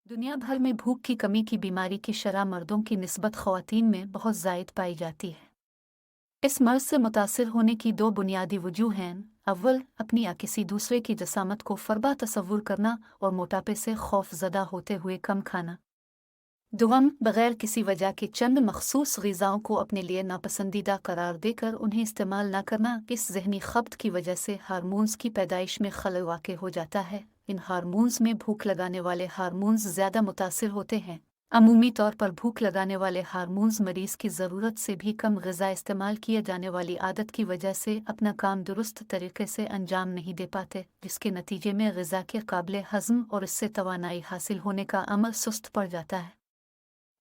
दुनिया भर में भूख की कमी की बीमारी की शरह मर्दों की निस्बत ख़वातीन में बहुत ज़ायद पाई जाती है। इस मर्ज़ से मुतासिर होने की दो बुनियादी वजूह हैं। अव्वल, अपनी या किसी दूसरे की जसामत को फ़रबा तसव्वुर करना और मोटापे से खौफज़दा होते हुए कम खाना। दुगम, बग़ैर किसी वजह के चंद मखसूस ग़िज़ाओं को अपने लिए नापसंदीदा करार देकर उन्हें इस्तेमाल न करना। इस ज़हनी ख़ब्त की वजह से हार्मोन्स की पैदाइश में खलल वाक़ हो जाता है। इन हार्मोन्स में भूख लगाने वाले हार्मोन्स ज़्यादा मुतासिर होते हैं। अमूमी तौर पर भूख लगाने वाले हार्मोन्स मरीज़ की ज़रूरत से भी कम ग़िज़ा इस्तेमाल किए जाने वाली आदत की वजह से अपना काम दुरुस्त तरीके से अंजाम नहीं दे पाते, जिसके नतीजे में ग़िज़ा के काबिल हज़म और इससे तवानाई हासिल होने का अमल सुस्त पड़ जाता है।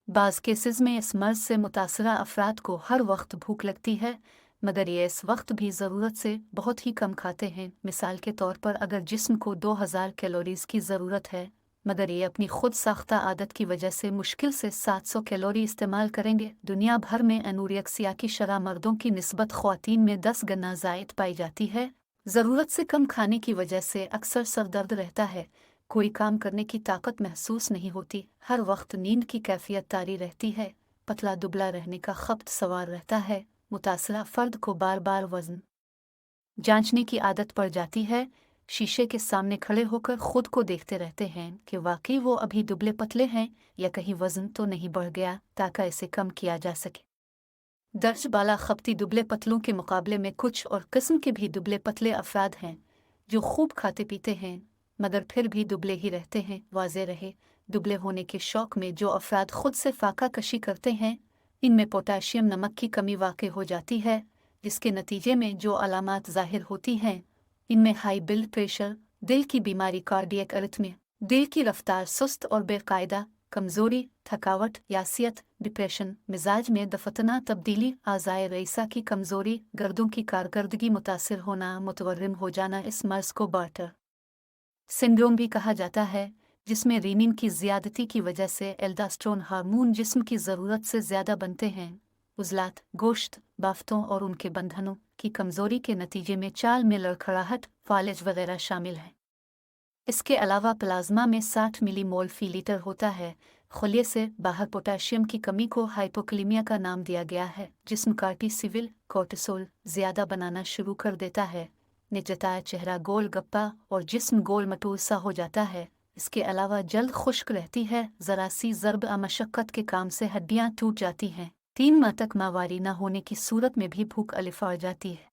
बाज़ केसेस में इस मर्ज़ से मुतासरा अफराद को हर वक्त भूख लगती है, मगर ये इस वक्त भी ज़रूरत से बहुत ही कम खाते हैं। मिसाल के तौर पर अगर जिस्म को 2000 कैलोरीज़ की ज़रूरत है, मगर ये अपनी खुद साख्ता आदत की वजह से मुश्किल से 700 कैलोरी इस्तेमाल करेंगे। दुनिया भर में एनोरेक्सिया की शरह मर्दों की निस्बत ख़वातीन में 10 गुना ज़ायद पाई जाती है। ज़रूरत से कम खाने की वजह से अक्सर सर दर्द रहता है, कोई काम करने की ताकत महसूस नहीं होती, हर वक्त नींद की कैफियत तारी रहती है, पतला दुबला रहने का खप्त सवार रहता है। मुतासरा फ़र्द को बार बार वज़न जांचने की आदत पड़ जाती है। शीशे के सामने खड़े होकर खुद को देखते रहते हैं कि वाकई वो अभी दुबले पतले हैं या कहीं वज़न तो नहीं बढ़ गया, ताकि इसे कम किया जा सके। दर्ज बाला खपती दुबले पतलों के मुकाबले में कुछ और किस्म के भी दुबले पतले अफराद हैं जो खूब खाते पीते हैं मगर फिर भी दुबले ही रहते हैं। वाज़े रहे, दुबले होने के शौक में जो अफराद खुद से फाका कशी करते हैं, इनमें पोटाशियम नमक की कमी वाक़ हो जाती है, जिसके नतीजे में जो अलामात ज़ाहिर होती हैं, इनमें हाई ब्लड प्रेशर, दिल की बीमारी कार्डियक अरिथमिया, दिल की रफ्तार सुस्त और बेकायदा, कमज़ोरी, थकावट, यासियत, डिप्रेशन, मिजाज में दफतना तब्दीली, आज़ाए रईसा की कमज़ोरी, गर्दों की कारकर्दगी मुतासिर होना, मुतवर्रिम हो जाना। इस मर्ज़ को बार्टर सिंड्रोम भी कहा जाता है, जिसमें रीनिन की ज़्यादती की वजह से एल्डोस्टेरोन हार्मोन जिस्म की ज़रूरत से ज़्यादा बनते हैं। उज़लात, गोश्त, बाफ्तों और उनके बंधनों की कमज़ोरी के नतीजे में चाल में लड़खड़ाहट, फालिज वगैरह शामिल हैं। इसके अलावा प्लाज्मा में 60 मिलीमोल फी लीटर होता है। खुलिये से बाहर पोटाशियम की कमी को हाइपोकलीमिया का नाम दिया गया है। जिस्म कार्टिसिविल कोर्टिसोल ज़्यादा बनाना शुरू कर देता है, निजताया चेहरा गोल गप्पा और जिस्म गोल मटूल सा हो जाता है। इसके अलावा जल्द खुश्क रहती है, ज़रा सी ज़र्ब मशक्क़त के काम से हड्डियाँ टूट जाती हैं। 3 माह तक माहवारी न होने की सूरत में भी भूख अलिफाड़ जाती है।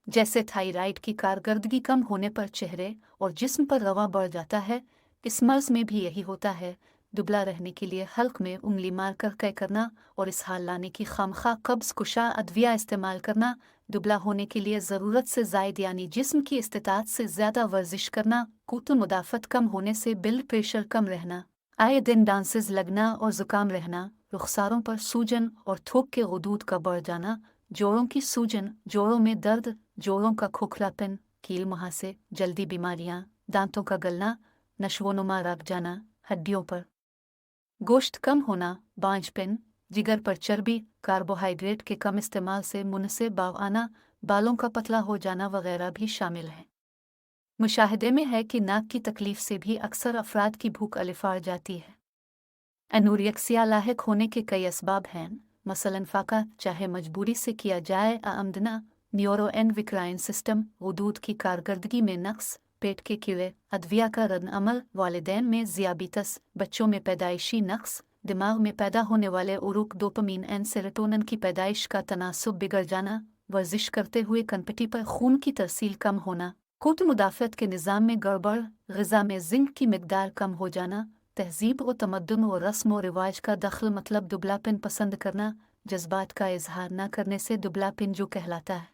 जैसे थायराइड की कारकर्दगी कम होने पर चेहरे और जिस्म पर रवा बढ़ जाता है, इस मर्ज़ में भी यही होता है। दुबला रहने के लिए हल्क में उंगली मार कर तय करना और इस हाल लाने की खामखा कब्ज़ कुशा अद्विया इस्तेमाल करना, दुबला होने के लिए ज़रूरत से ज़ायद यानी जिस्म की इस्तिताअत से ज़्यादा वर्जिश करना, क़ुव्वत मुदाफ़त कम होने से ब्लड प्रेशर कम रहना, आए दिन डांसेस लगना और ज़ुकाम रहना, रुखसारों पर सूजन और थोक के गुदूद का बढ़ जाना, जोड़ों की सूजन, जोड़ों में दर्द, जोड़ों का खोखलापन, कील मुहासे, जल्दी बीमारियां, दांतों का गलना, नशोनुमा रख जाना, हड्डियों पर गोश्त कम होना, बांझपन, जिगर पर चर्बी, कार्बोहाइड्रेट के कम इस्तेमाल से मुंह से बाव आना, बालों का पतला हो जाना वगैरह भी शामिल हैं। मुशाहिदे में है कि नाक की तकलीफ से भी अक्सर अफराद की भूख अलिफाड़ जाती है। एनोरेक्सिया लाहिक होने के कई असबाब हैं, मसलन फाका चाहे मजबूरी से किया जाए आमदना, न्यूरोएंडोक्राइन सिस्टम, वजूद की कारकर्दगी में नक्स, पेट के कीड़े, अदविया का रद्द अमल, वालिदैन में ज़ियाबितस, बच्चों में पैदाइशी नक्स, दिमाग में पैदा होने वाले उरुक डोपामीन एंड सेरोटोनिन की पैदाइश का तनासुब बिगड़ जाना, वर्जिश करते हुए कनपटी पर खून की तरसील कम होना, क़ुव्वत मुदाफ़त के निज़ाम में गड़बड़, ग़िज़ा में जिंक की मिक़दार कम हो जाना, तहज़ीब व तमद्दुन व रस्म व रिवाज का दखल मतलब दुबलापन पसंद करना, जज्बात का इजहार न करने से दुबलापन जो कहलाता है।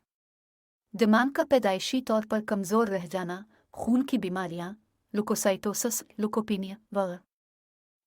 दिमाग का पैदाइशी तौर पर कमज़ोर रह जाना, खून की बीमारियाँ, लुकोसाइटोसिस, लुकोपीनिया वगैरह।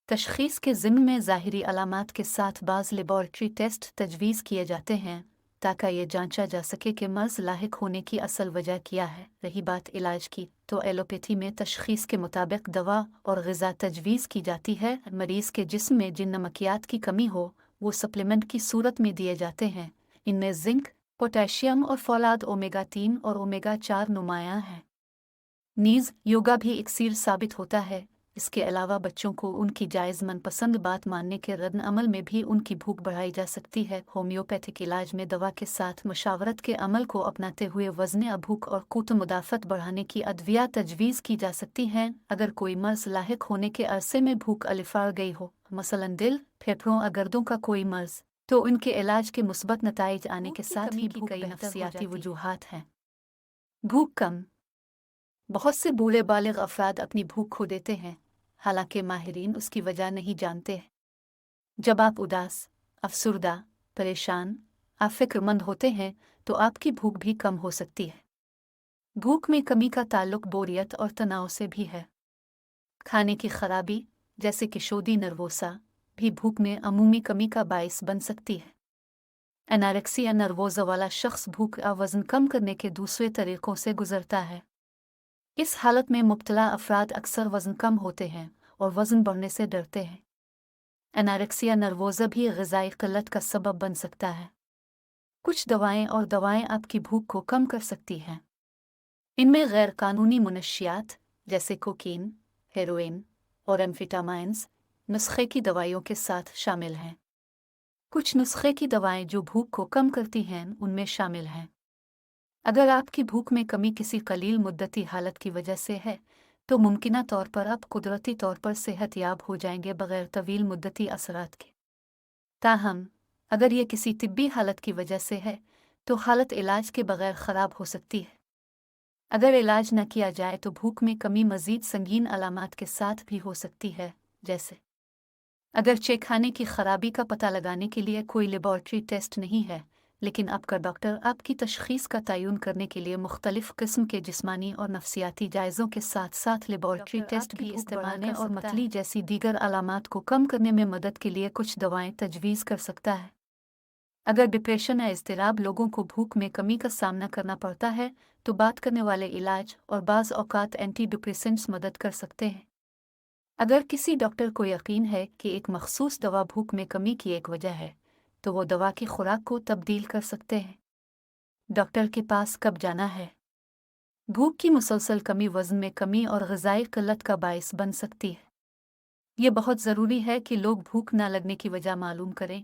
तशख़ीस के ज़िम्न में ज़ाहिरी अलामात के साथ बाज़ लेबॉरेटरी टेस्ट तजवीज़ किए जाते हैं ताकि ये जांचा जा सके कि मर्ज़ लाहिक होने की असल वजह क्या है। रही बात इलाज की, तो एलोपैथी में तशख़ीस के मुताबिक दवा और ग़िज़ा तजवीज़ की जाती है। मरीज़ के जिस्म में जिन नमकियात की कमी हो वो सप्लीमेंट की सूरत में दिए जाते हैं। इनमें जिंक, पोटेशियम और फौलाद ओमेगा 3 और ओमेगा 4 नुमायाँ हैं। नीज़ योगा भी इक्सीर साबित होता है, इसके अलावा बच्चों को उनकी जायज़ मनपसंद बात मानने के रद्द अमल में भी उनकी भूख बढ़ाई जा सकती है। होम्योपैथिक इलाज में दवा के साथ मशावरत के अमल को अपनाते हुए वज़न भूख और क़ुव्वत मुदाफ़त बढ़ाने की अद्वियात तजवीज़ की जा सकती हैं। अगर कोई मर्ज़ लाहिक होने के अरसे में भूख अलिफ़ार गई हो, मसलन दिल, फेफड़ों या गर्दों का कोई मर्ज़, तो उनके इलाज के मुस्बत नताइज आने के साथ ही भूख कई नफ्सियाती वजूहात हैं। भूख कम। बहुत से बूढ़े बालिग अफराद अपनी भूख खो देते हैं, हालांकि माहिरीन उसकी वजह नहीं जानते। जब आप उदास, अफसुर्दा, परेशान या फिक्रमंद होते हैं तो आपकी भूख भी कम हो सकती है। भूख में कमी का ताल्लुक बोरियत और तनाव से भी है। खाने की खराबी जैसे कि शोदी नर्वोसा भी भूख में अमूमी कमी का बायस बन सकती है। एनारेक्सिया नर्वोसा वाला शख्स भूख या वज़न कम करने के दूसरे तरीक़ों से गुजरता है। इस हालत में मुब्तला अफराद अक्सर वज़न कम होते हैं और वज़न बढ़ने से डरते हैं। एनारेक्सिया नर्वोसा भी ग़िज़ाई क़िल्लत का सबब बन सकता है। कुछ दवाएं आपकी भूख को कम कर सकती हैं। इनमें गैर कानूनी मुनशियात जैसे कोकीन, हेरोइन और एम्फेटामाइन्स नुस्खे की दवाइयों के साथ शामिल हैं। कुछ नुस्खे की दवाएं जो भूख को कम करती हैं उनमें शामिल हैं। अगर आपकी भूख में कमी किसी कलील मुद्दती हालत की वजह से है तो मुमकिना तौर पर आप कुदरती तौर पर सेहतयाब हो जाएंगे बग़ैर तवील मुद्दती असरात के। ताहम अगर ये किसी तिब्बी हालत की वजह से है तो हालत इलाज के बग़ैर ख़राब हो सकती है। अगर इलाज न किया जाए तो भूख में कमी मज़ीद संगीन अलामात के साथ भी हो सकती है, जैसे अगरचे खाने की खराबी का पता लगाने के लिए कोई लेबॉर्ट्री टेस्ट नहीं है, लेकिन आपका डॉक्टर आपकी तशख़ीस का तयन करने के लिए मुख्तलिफ़ किस्म के जिस्मानी और नफ्सियाती जायज़ों के साथ साथ लेबॉर्ट्री टेस्ट भी इस्तेमाल और मतली जैसी दीगर अलामात को कम करने में मदद के लिए कुछ दवाएं तजवीज़ कर सकता है। अगर डिप्रेशन या इज़्तिराब लोगों को भूख में कमी का सामना करना पड़ता है तो बात करने वाले इलाज और बाज़ औक़ात एंटी डिप्रेसेंट्स मदद कर सकते हैं। अगर किसी डॉक्टर को यकीन है कि एक मखसूस दवा भूख में कमी की एक वजह है तो वो दवा की खुराक को तब्दील कर सकते हैं। डॉक्टर के पास कब जाना है? भूख की मुसलसल कमी वज़न में कमी और ग़िज़ाई क़िल्लत का बायस बन सकती है। ये बहुत ज़रूरी है कि लोग भूख न लगने की वजह मालूम करें,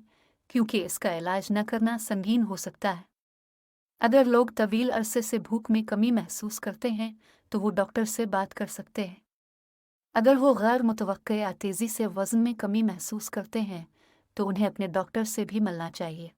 क्योंकि इसका इलाज न करना संगीन हो सकता है। अगर लोग तवील अरसे से भूख में कमी महसूस करते हैं तो वो डॉक्टर से बात कर सकते हैं। अगर वो गैर मुतवक्के या तेज़ी से वज़न में कमी महसूस करते हैं तो उन्हें अपने डॉक्टर से भी मिलना चाहिए।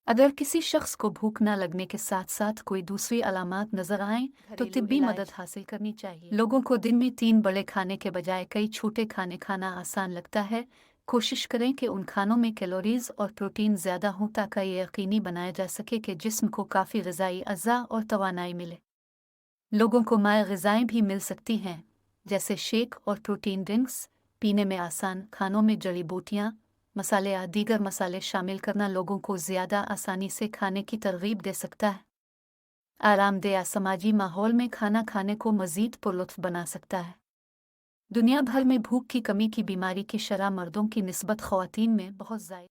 अगर किसी शख्स को भूख न लगने के साथ साथ कोई दूसरी अलामात नज़र आएं तो तिब्बी मदद हासिल करनी चाहिए। लोगों को दिन में 3 बड़े खाने के बजाय कई छोटे खाने खाना आसान लगता है। कोशिश करें कि उन खानों में कैलोरीज़ और प्रोटीन ज़्यादा हों ताकि ये यकीनी बनाया जा सके कि जिस्म को काफ़ी ग़िज़ाई अज़ा और तवानाई मिले। लोगों को माए ग़िज़ाएँ भी मिल सकती हैं, जैसे शेक और प्रोटीन ड्रिंक्स। पीने में आसान खानों में जड़ी बूटियाँ, मसाले या दीगर मसाले शामिल करना लोगों को ज़्यादा आसानी से खाने की तरगीब दे सकता है। आरामदेह समाजी माहौल में खाना खाने को मज़ीद पुरलुत्फ़ बना सकता है। दुनिया भर में भूख की कमी की बीमारी की शरह मर्दों की निस्बत ख़वातीन में बहुत ज़्यादा